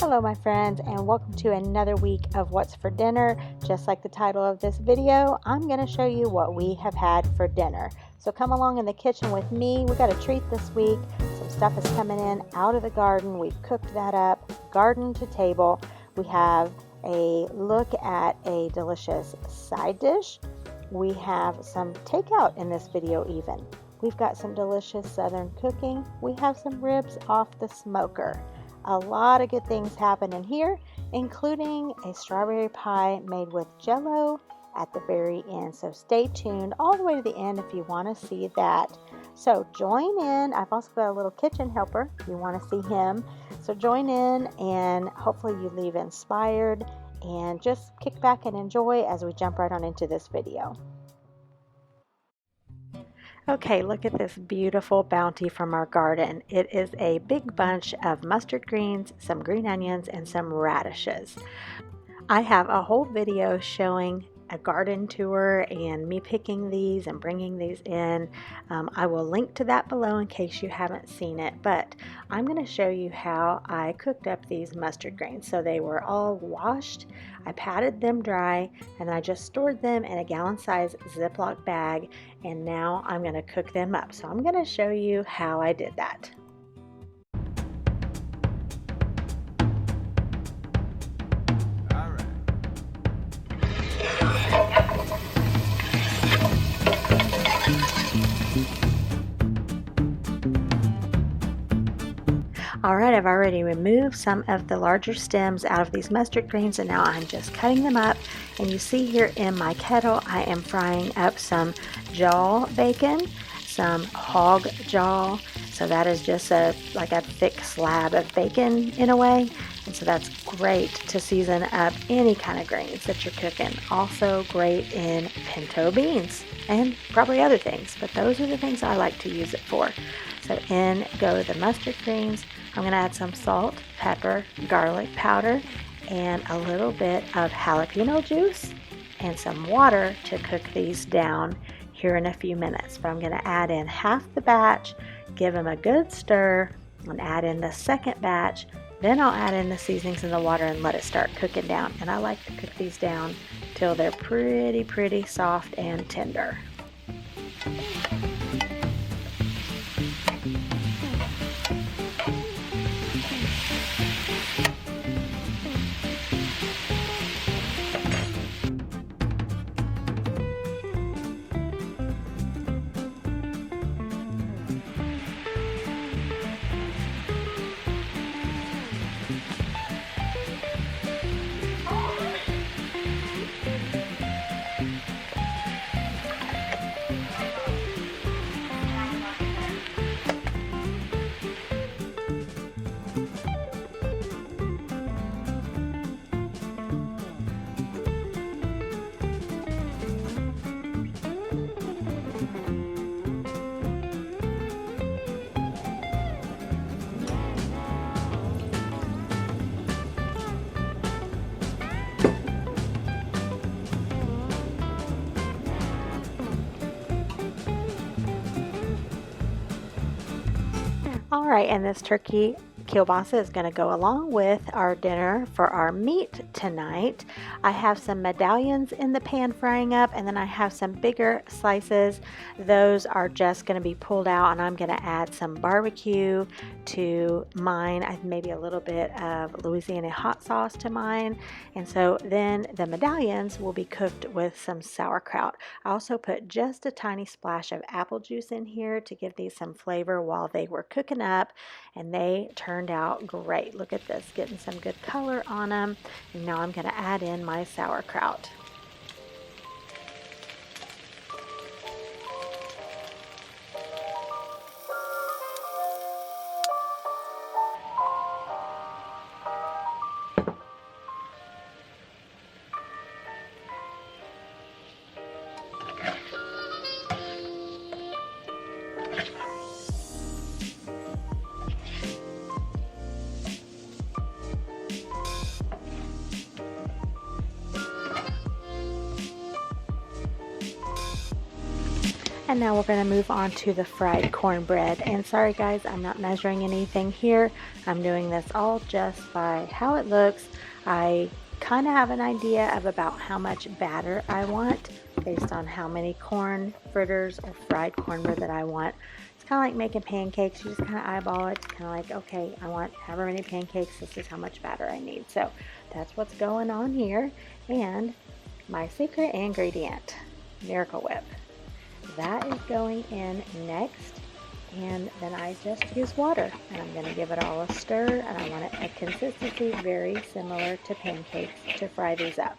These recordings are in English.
Hello my friends, and welcome to another week of What's for Dinner. Just like the title of this video, I'm going to show you what we have had for dinner. So come along in the kitchen with me. We got a treat this week. Some stuff is coming in out of the garden. We've cooked that up, garden to table. We have a look at a delicious side dish. We have some takeout in this video even. We've got some delicious southern cooking. We have some ribs off the smoker. A lot of good things happen in here, including a strawberry pie made with Jello at the very end. So stay tuned all the way to the end if you want to see that. So join in. I've also got a little kitchen helper if you want to see him. So join in and hopefully you leave inspired and just kick back and enjoy as we jump right on into this video. Okay, look at this beautiful bounty from our garden. It is a big bunch of mustard greens, some green onions, and some radishes. I have a whole video showing a garden tour and me picking these and bringing these in. I will link to that below in case you haven't seen it, but I'm going to show you how I cooked up these mustard greens. So they were all washed, I patted them dry, and I just stored them in a gallon-size Ziploc bag, and now I'm going to cook them up. So I'm going to show you how I did that. Alright, I've already removed some of the larger stems out of these mustard greens, and now I'm just cutting them up. And you see here in my kettle, I am frying up some jaw bacon, some hog jaw. So that is just like a thick slab of bacon in a way. And so that's great to season up any kind of greens that you're cooking. Also great in pinto beans and probably other things, but those are the things I like to use it for. So in go the mustard greens. I'm going to add some salt, pepper, garlic powder, and a little bit of jalapeno juice and some water to cook these down here in a few minutes. But I'm going to add in half the batch, give them a good stir, and add in the second batch. Then I'll add in the seasonings and the water and let it start cooking down. And I like to cook these down till they're pretty soft and tender. Alright, and this turkey kielbasa is going to go along with our dinner for our meat tonight. I have some medallions in the pan frying up, and then I have some bigger slices. Those are just going to be pulled out, and I'm going to add some barbecue to mine, maybe a little bit of Louisiana hot sauce to mine. And so then the medallions will be cooked with some sauerkraut. I also put just a tiny splash of apple juice in here to give these some flavor while they were cooking up, and they turned out great. Look at this, getting some good color on them. And now I'm going to add in my sauerkraut. And now we're going to move on to the fried cornbread. And sorry guys, I'm not measuring anything here. I'm doing this all just by how it looks. I kind of have an idea of about how much batter I want based on how many corn fritters or fried cornbread that I want. It's kind of like making pancakes. You just kind of eyeball it. It's kind of like, okay, I want however many pancakes. This is how much batter I need. So that's what's going on here. And my secret ingredient, Miracle Whip. That is going in next, and then I just use water, and I'm going to give it all a stir, and I want it a consistency very similar to pancakes to fry these up.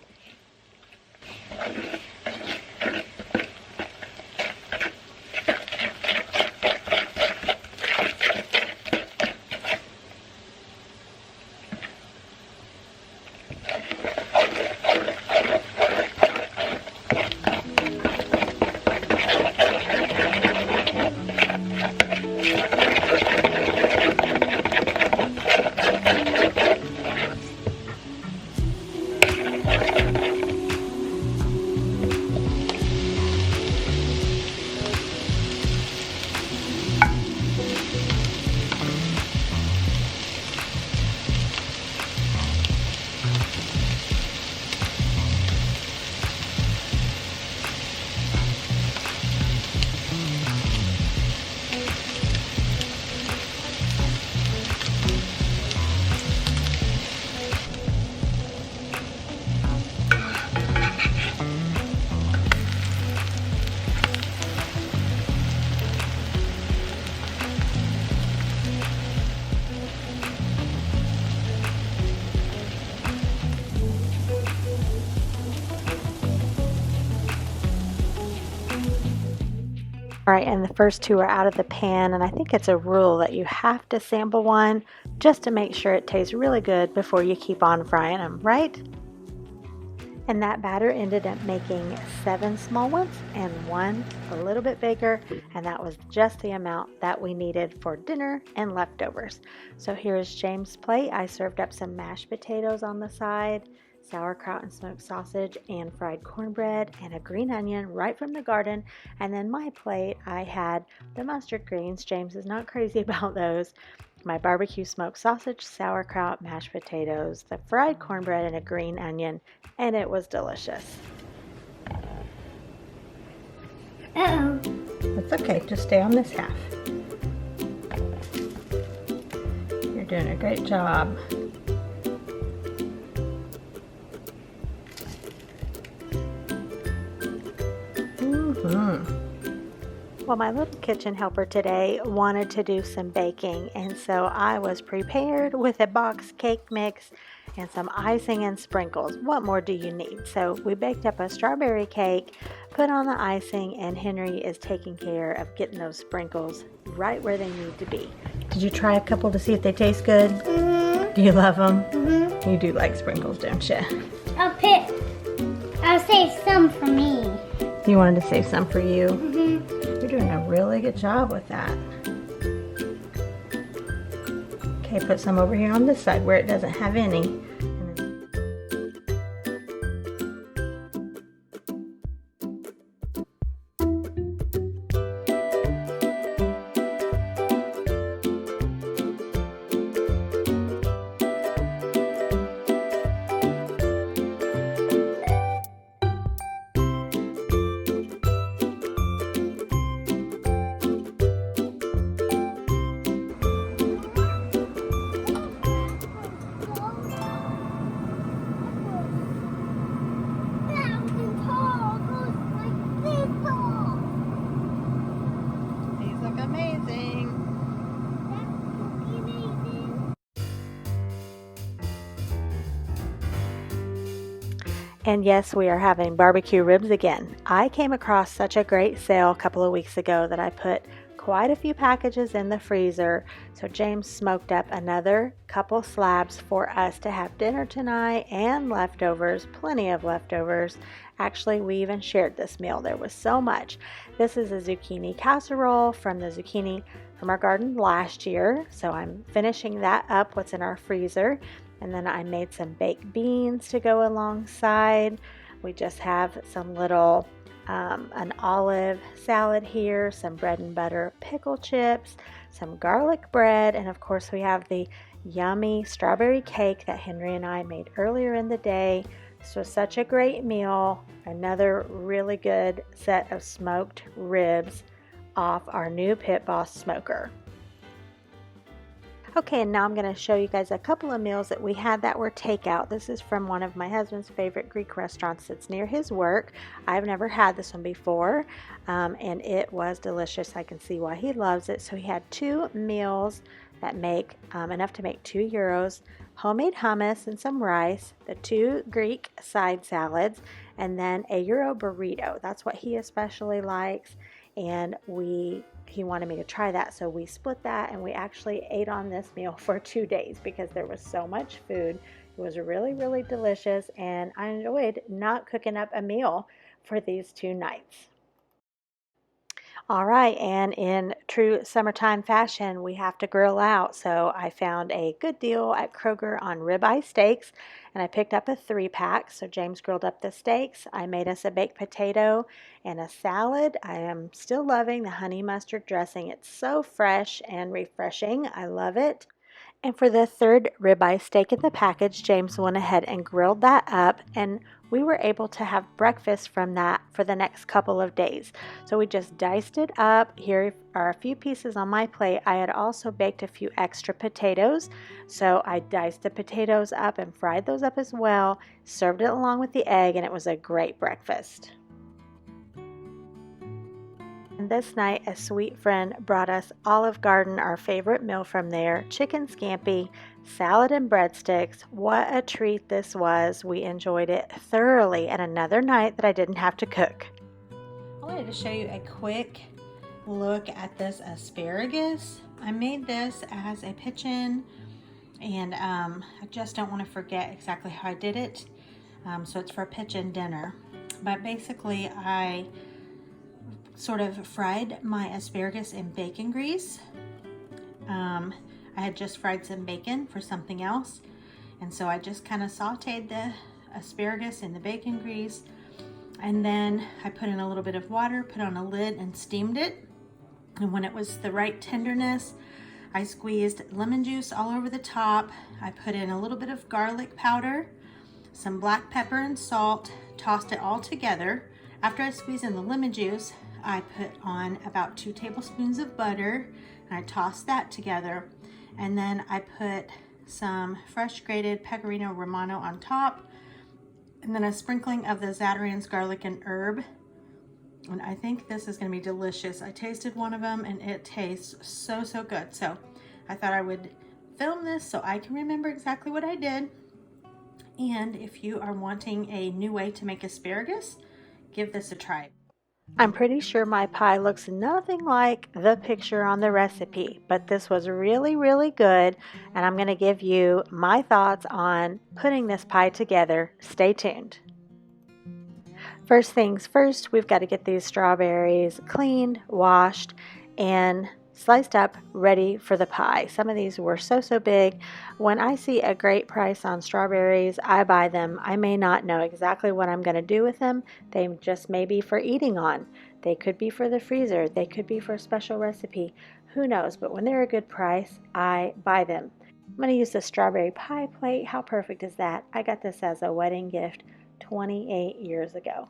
All right, and the first two are out of the pan, and I think it's a rule that you have to sample one just to make sure it tastes really good before you keep on frying them, right? And that batter ended up making 7 small ones and 1 a little bit bigger, and that was just the amount that we needed for dinner and leftovers. So here's James' plate. I served up some mashed potatoes on the side, sauerkraut and smoked sausage, and fried cornbread, and a green onion right from the garden. And then my plate, I had the mustard greens. James is not crazy about those. My barbecue smoked sausage, sauerkraut, mashed potatoes, the fried cornbread, and a green onion, and it was delicious. Uh-oh. It's okay, just stay on this half. You're doing a great job. Well, my little kitchen helper today wanted to do some baking, and so I was prepared with a box cake mix and some icing and sprinkles. What more do you need? So we baked up a strawberry cake, put on the icing, and Henry is taking care of getting those sprinkles right where they need to be. Did you try a couple to see if they taste good? Mm-hmm. Do you love them? Mm-hmm. You do like sprinkles, don't you? I'll save some for me. You wanted to save some for you? Mm-hmm. You're doing a really good job with that. Okay, put some over here on this side where it doesn't have any. And yes, we are having barbecue ribs again. I came across such a great sale a couple of weeks ago that I put quite a few packages in the freezer. So James smoked up another couple slabs for us to have dinner tonight, and leftovers, plenty of leftovers. Actually, we even shared this meal. There was so much. This is a zucchini casserole from the zucchini from our garden last year. So I'm finishing that up, what's in our freezer. And then I made some baked beans to go alongside. We just have some little an olive salad here, some bread and butter pickle chips, some garlic bread, and of course we have the yummy strawberry cake that Henry and I made earlier in the day. This was such a great meal. Another really good set of smoked ribs off our new Pit Boss smoker. Okay, and now I'm going to show you guys a couple of meals that we had that were takeout. This is from one of my husband's favorite Greek restaurants that's near his work. I've never had this one before, and it was delicious. I can see why he loves it. So he had 2 meals that make enough to make €2, homemade hummus and some rice, the 2 Greek side salads, and then a Euro burrito. That's what he especially likes, and he wanted me to try that, so we split that, and we actually ate on this meal for 2 days because there was so much food. It was really, really delicious, and I enjoyed not cooking up a meal for these 2 nights. All right, and in true summertime fashion, we have to grill out. So I found a good deal at Kroger on ribeye steaks, and I picked up a 3-pack. So James grilled up the steaks. I made us a baked potato and a salad. I am still loving the honey mustard dressing. It's so fresh and refreshing. I love it. And for the 3rd ribeye steak in the package, James went ahead and grilled that up, and we were able to have breakfast from that for the next couple of days. So we just diced it up. Here are a few pieces on my plate. I had also baked a few extra potatoes, so I diced the potatoes up and fried those up as well, served it along with the egg, and it was a great breakfast. And this night, a sweet friend brought us Olive Garden, our favorite meal from there, chicken scampi, salad and breadsticks. What a treat this was. We enjoyed it thoroughly, and another night that I didn't have to cook. I wanted to show you a quick look at this asparagus. I made this as a pitch-in, and I just don't want to forget exactly how I did it. So it's for a pitch-in dinner. But basically, I sort of fried my asparagus in bacon grease. I had just fried some bacon for something else, and so I just kind of sauteed the asparagus in the bacon grease, and then I put in a little bit of water, put on a lid, and steamed it. And when it was the right tenderness, I squeezed lemon juice all over the top. I put in a little bit of garlic powder, some black pepper and salt, tossed it all together. After I squeezed in the lemon juice, I put on about 2 tablespoons of butter, and I tossed that together. And then I put some fresh grated pecorino romano on top, and then a sprinkling of the Zatarain's garlic and herb. And I think this is going to be delicious. I tasted one of them, and it tastes so, so good. So I thought I would film this so I can remember exactly what I did. And if you are wanting a new way to make asparagus, give this a try. I'm pretty sure my pie looks nothing like the picture on the recipe, but this was really, really good, and I'm going to give you my thoughts on putting this pie together. Stay tuned. First things first, we've got to get these strawberries cleaned, washed, and sliced up, ready for the pie. Some of these were so big. When I see a great price on strawberries, I buy them. I may not know exactly what I'm going to do with them. They just may be for eating on. They could be for the freezer. They could be for a special recipe. Who knows? But when they're a good price, I buy them. I'm going to use the strawberry pie plate. How perfect is that? I got this as a wedding gift 28 years ago.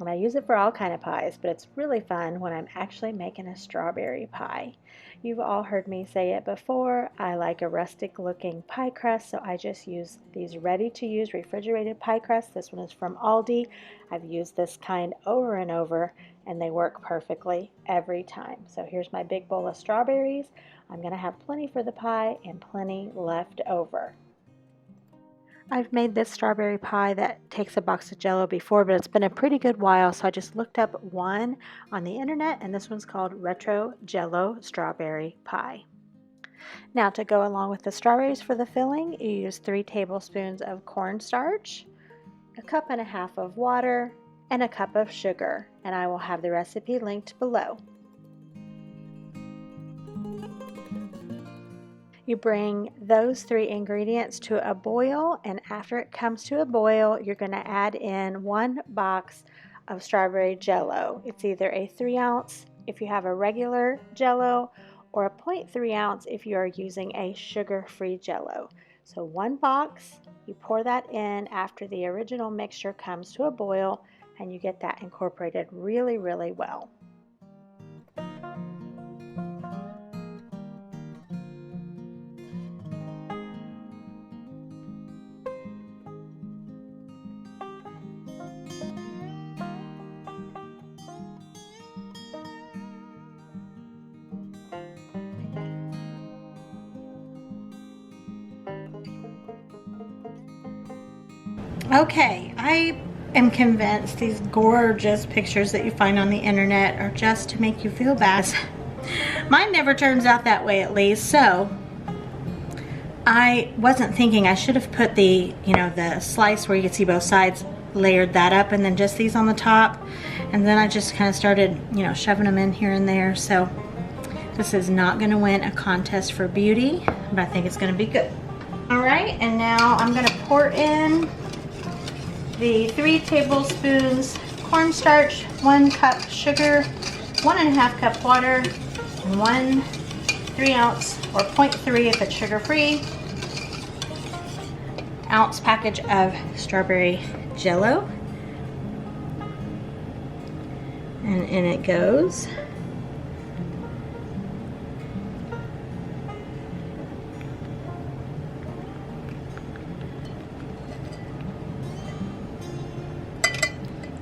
And I use it for all kind of pies, but it's really fun when I'm actually making a strawberry pie. You've all heard me say it before. I like a rustic looking pie crust, so I just use these ready to use refrigerated pie crusts. This one is from Aldi. I've used this kind over and over, and they work perfectly every time. So here's my big bowl of strawberries. I'm going to have plenty for the pie and plenty left over. I've made this strawberry pie that takes a box of Jello before, but it's been a pretty good while, so I just looked up one on the internet, and this one's called Retro Jello Strawberry Pie. Now, to go along with the strawberries for the filling, you use 3 tablespoons of cornstarch, a cup and a half of water, and a cup of sugar, and I will have the recipe linked below. You bring those 3 ingredients to a boil, and after it comes to a boil, you're going to add in 1 box of strawberry Jello. It's either a 3-ounce if you have a regular Jello, or a 0.3 ounce if you are using a sugar-free Jello. So 1 box, you pour that in after the original mixture comes to a boil, and you get that incorporated really, really well. Okay, I am convinced these gorgeous pictures that you find on the internet are just to make you feel bad. Mine never turns out that way, at least. So I wasn't thinking I should have put the, the slice where you can see both sides, layered that up, and then just these on the top. And then I just kind of started, shoving them in here and there. So this is not going to win a contest for beauty, but I think it's going to be good. All right, and now I'm going to pour in the 3 tablespoons cornstarch, 1 cup sugar, 1.5 cup water, and 1 3-ounce or 0.3 if it's sugar-free ounce package of strawberry Jello. And in it goes.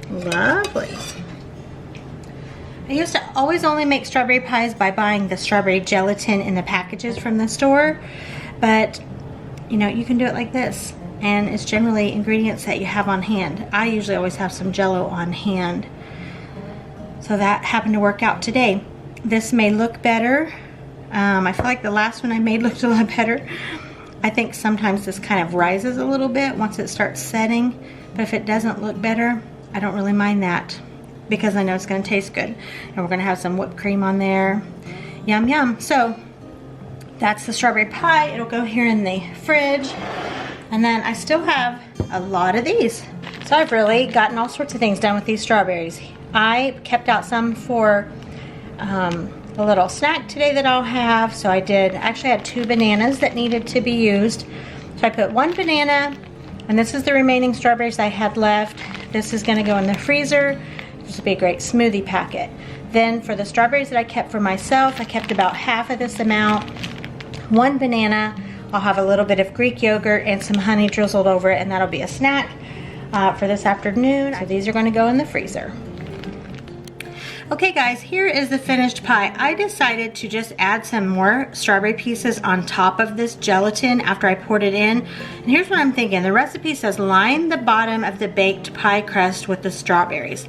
Lovely. I used to always only make strawberry pies by buying the strawberry gelatin in the packages from the store, but you can do it like this, and it's generally ingredients that you have on hand. I usually always have some Jello on hand, so that happened to work out today. This may look better. I feel like the last one I made looked a lot better. I think sometimes this kind of rises a little bit once it starts setting, but if it doesn't look better, I don't really mind that, because I know it's going to taste good. And we're going to have some whipped cream on there. Yum, yum. So that's the strawberry pie. It'll go here in the fridge. And then I still have a lot of these. So I've really gotten all sorts of things done with these strawberries. I kept out some for a little snack today that I'll have. So I actually had 2 bananas that needed to be used. So I put 1 banana, and this is the remaining strawberries I had left. This is going to go in the freezer. This will be a great smoothie packet. Then for the strawberries that I kept for myself, I kept about half of this amount. 1 banana. I'll have a little bit of Greek yogurt and some honey drizzled over it, and that'll be a snack for this afternoon. So these are going to go in the freezer. Okay guys, here is the finished pie. I decided to just add some more strawberry pieces on top of this gelatin after I poured it in. And here's what I'm thinking. The recipe says line the bottom of the baked pie crust with the strawberries.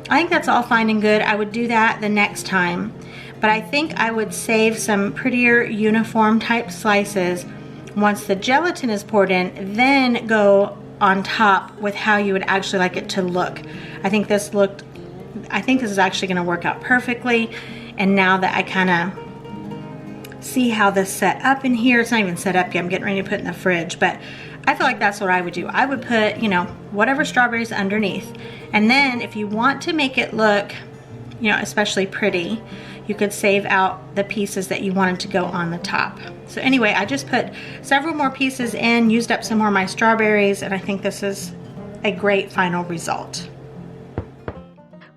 I think that's all fine and good. I would do that the next time. But I think I would save some prettier uniform type slices once the gelatin is poured in, then go on top with how you would actually like it to look. I think this is actually going to work out perfectly. And now that I kind of see how this set up in here, it's not even set up yet. I'm getting ready to put it in the fridge, but I feel like that's what I would do. I would put, whatever strawberries underneath. And then if you want to make it look, especially pretty, you could save out the pieces that you wanted to go on the top. So anyway, I just put several more pieces in, used up some more of my strawberries, and I think this is a great final result.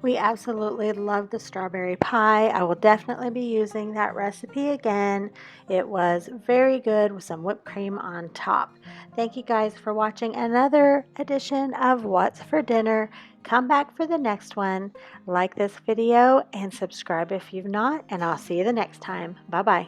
We absolutely love the strawberry pie. I will definitely be using that recipe again. It was very good with some whipped cream on top. Thank you guys for watching another edition of What's for Dinner. Come back for the next one. Like this video and subscribe if you've not, and I'll see you the next time. Bye-bye.